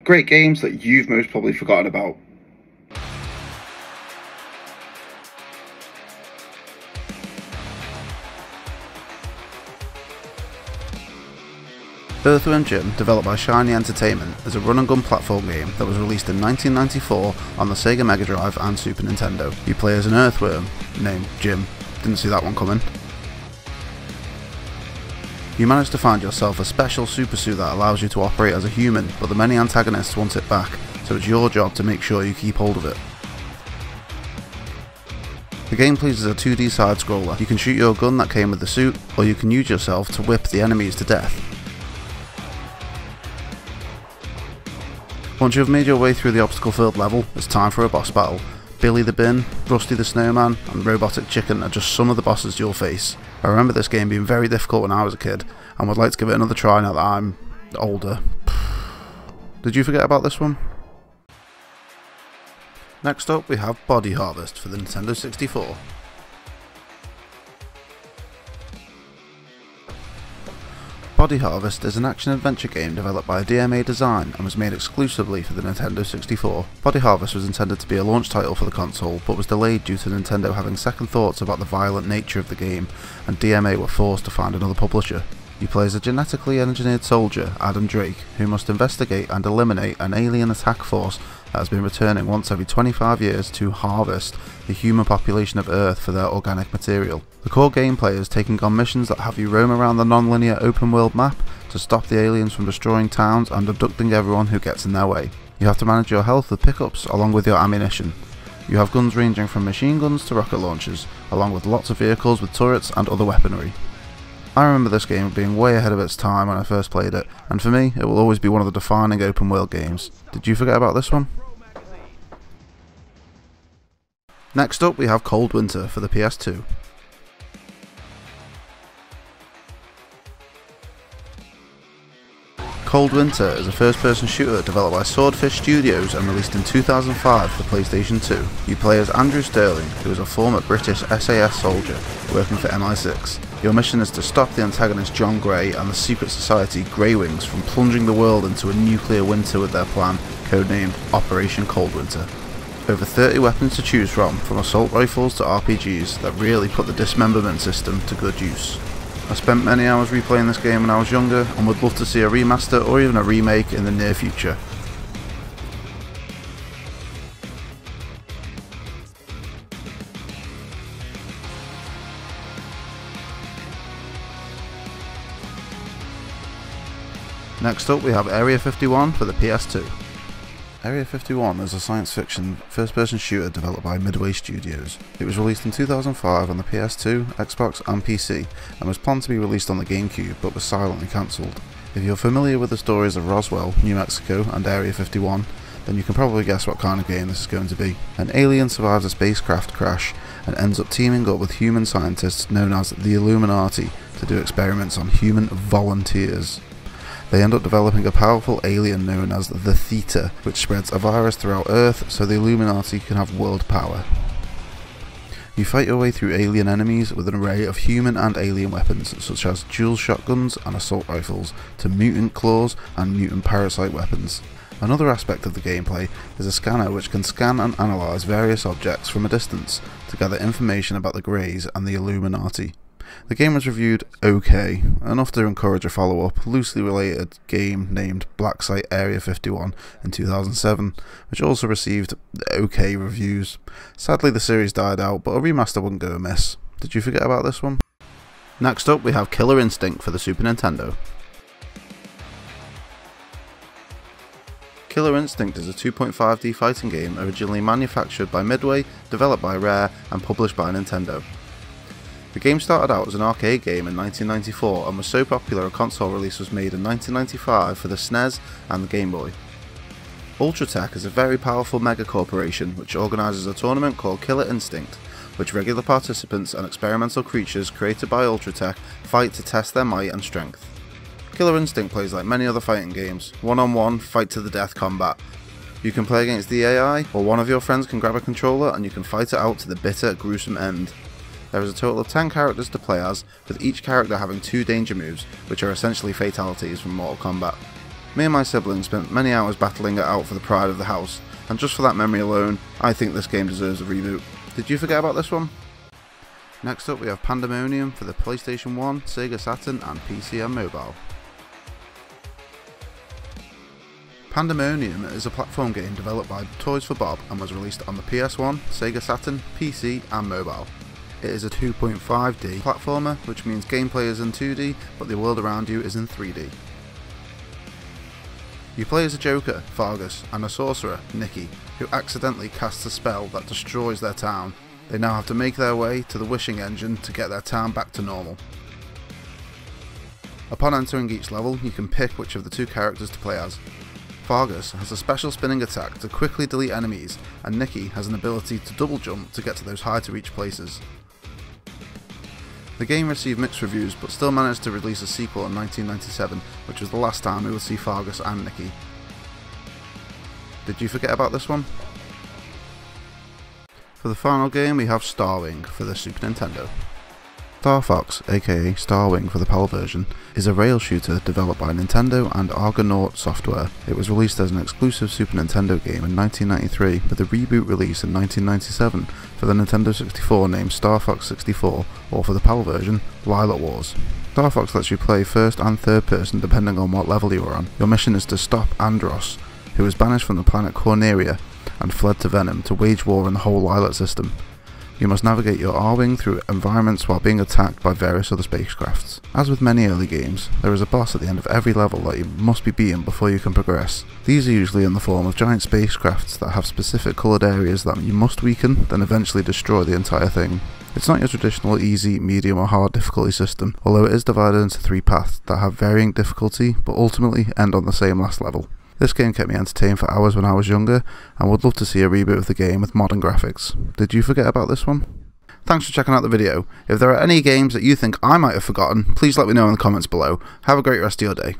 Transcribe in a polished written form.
Great games that you've most probably forgotten about. Earthworm Jim, developed by Shiny Entertainment, is a run-and-gun platform game that was released in 1994 on the Sega Mega Drive and Super Nintendo. You play as an earthworm named Jim. Didn't see that one coming. You manage to find yourself a special super suit that allows you to operate as a human, but the many antagonists want it back, so it's your job to make sure you keep hold of it. The game plays as a 2D side-scroller. You can shoot your gun that came with the suit, or you can use yourself to whip the enemies to death. Once you have made your way through the obstacle-filled level, it's time for a boss battle. Billy the Bin, Rusty the Snowman, and Robotic Chicken are just some of the bosses you'll face. I remember this game being very difficult when I was a kid, and would like to give it another try now that I'm older. Did you forget about this one? Next up we have Body Harvest for the Nintendo 64. Body Harvest is an action-adventure game developed by DMA Design and was made exclusively for the Nintendo 64. Body Harvest was intended to be a launch title for the console, but was delayed due to Nintendo having second thoughts about the violent nature of the game, and DMA were forced to find another publisher. You play as a genetically engineered soldier, Adam Drake, who must investigate and eliminate an alien attack force that has been returning once every 25 years to harvest the human population of Earth for their organic material. The core gameplay is taking on missions that have you roam around the non-linear open world map to stop the aliens from destroying towns and abducting everyone who gets in their way. You have to manage your health with pickups along with your ammunition. You have guns ranging from machine guns to rocket launchers, along with lots of vehicles with turrets and other weaponry. I remember this game being way ahead of its time when I first played it, and for me it will always be one of the defining open world games. Did you forget about this one? Next up we have Cold Winter for the PS2. Cold Winter is a first-person shooter developed by Swordfish Studios and released in 2005 for PlayStation 2. You play as Andrew Sterling, who is a former British SAS soldier working for MI6. Your mission is to stop the antagonist John Grey and the secret society Grey Wings from plunging the world into a nuclear winter with their plan, codenamed Operation Cold Winter. Over 30 weapons to choose from assault rifles to RPGs that really put the dismemberment system to good use. I spent many hours replaying this game when I was younger and would love to see a remaster or even a remake in the near future. Next up we have Area 51 for the PS2. Area 51 is a science fiction first-person shooter developed by Midway Studios. It was released in 2005 on the PS2, Xbox and PC, and was planned to be released on the GameCube but was silently cancelled. If you're familiar with the stories of Roswell, New Mexico and Area 51, then you can probably guess what kind of game this is going to be. An alien survives a spacecraft crash and ends up teaming up with human scientists known as the Illuminati to do experiments on human volunteers. They end up developing a powerful alien known as the Theta, which spreads a virus throughout Earth so the Illuminati can have world power. You fight your way through alien enemies with an array of human and alien weapons, such as dual shotguns and assault rifles, to mutant claws and mutant parasite weapons. Another aspect of the gameplay is a scanner which can scan and analyse various objects from a distance to gather information about the Greys and the Illuminati. The game was reviewed okay, enough to encourage a follow-up, loosely related game named Black Site Area 51 in 2007, which also received okay reviews. Sadly the series died out, but a remaster wouldn't go amiss. Did you forget about this one? Next up we have Killer Instinct for the Super Nintendo. Killer Instinct is a 2.5D fighting game originally manufactured by Midway, developed by Rare, and published by Nintendo. The game started out as an arcade game in 1994 and was so popular a console release was made in 1995 for the SNES and the Game Boy. Ultratech is a very powerful mega corporation which organises a tournament called Killer Instinct, which regular participants and experimental creatures created by Ultratech fight to test their might and strength. Killer Instinct plays like many other fighting games, one-on-one, fight to the death combat. You can play against the AI, or one of your friends can grab a controller and you can fight it out to the bitter, gruesome end. There is a total of 10 characters to play as, with each character having 2 danger moves, which are essentially fatalities from Mortal Kombat. Me and my siblings spent many hours battling it out for the pride of the house, and just for that memory alone, I think this game deserves a reboot. Did you forget about this one? Next up we have Pandemonium for the PlayStation 1, Sega Saturn and PC and mobile. Pandemonium is a platform game developed by Toys for Bob and was released on the PS1, Sega Saturn, PC and mobile. It is a 2.5D platformer, which means gameplay is in 2D, but the world around you is in 3D. You play as a Joker, Fargus, and a sorcerer, Nikki, who accidentally casts a spell that destroys their town. They now have to make their way to the wishing engine to get their town back to normal. Upon entering each level, you can pick which of the two characters to play as. Fargus has a special spinning attack to quickly delete enemies, and Nikki has an ability to double jump to get to those hard to reach places. The game received mixed reviews but still managed to release a sequel in 1997, which was the last time we would see Fargus and Nikki. Did you forget about this one? For the final game we have Starwing for the Super Nintendo. Star Fox, aka Starwing for the PAL version, is a rail shooter developed by Nintendo and Argonaut Software. It was released as an exclusive Super Nintendo game in 1993 with a reboot release in 1997 for the Nintendo 64 named Star Fox 64, or for the PAL version, Lilac Wars. Star Fox lets you play first and third person depending on what level you are on. Your mission is to stop Andros, who was banished from the planet Corneria and fled to Venom to wage war on the whole Lilac system. You must navigate your R-Wing through environments while being attacked by various other spacecrafts. As with many early games, there is a boss at the end of every level that you must be beaten before you can progress. These are usually in the form of giant spacecrafts that have specific coloured areas that you must weaken, then eventually destroy the entire thing. It's not your traditional easy, medium or hard difficulty system, although it is divided into 3 paths that have varying difficulty but ultimately end on the same last level. This game kept me entertained for hours when I was younger, and would love to see a reboot of the game with modern graphics. Did you forget about this one? Thanks for checking out the video. If there are any games that you think I might have forgotten, please let me know in the comments below. Have a great rest of your day.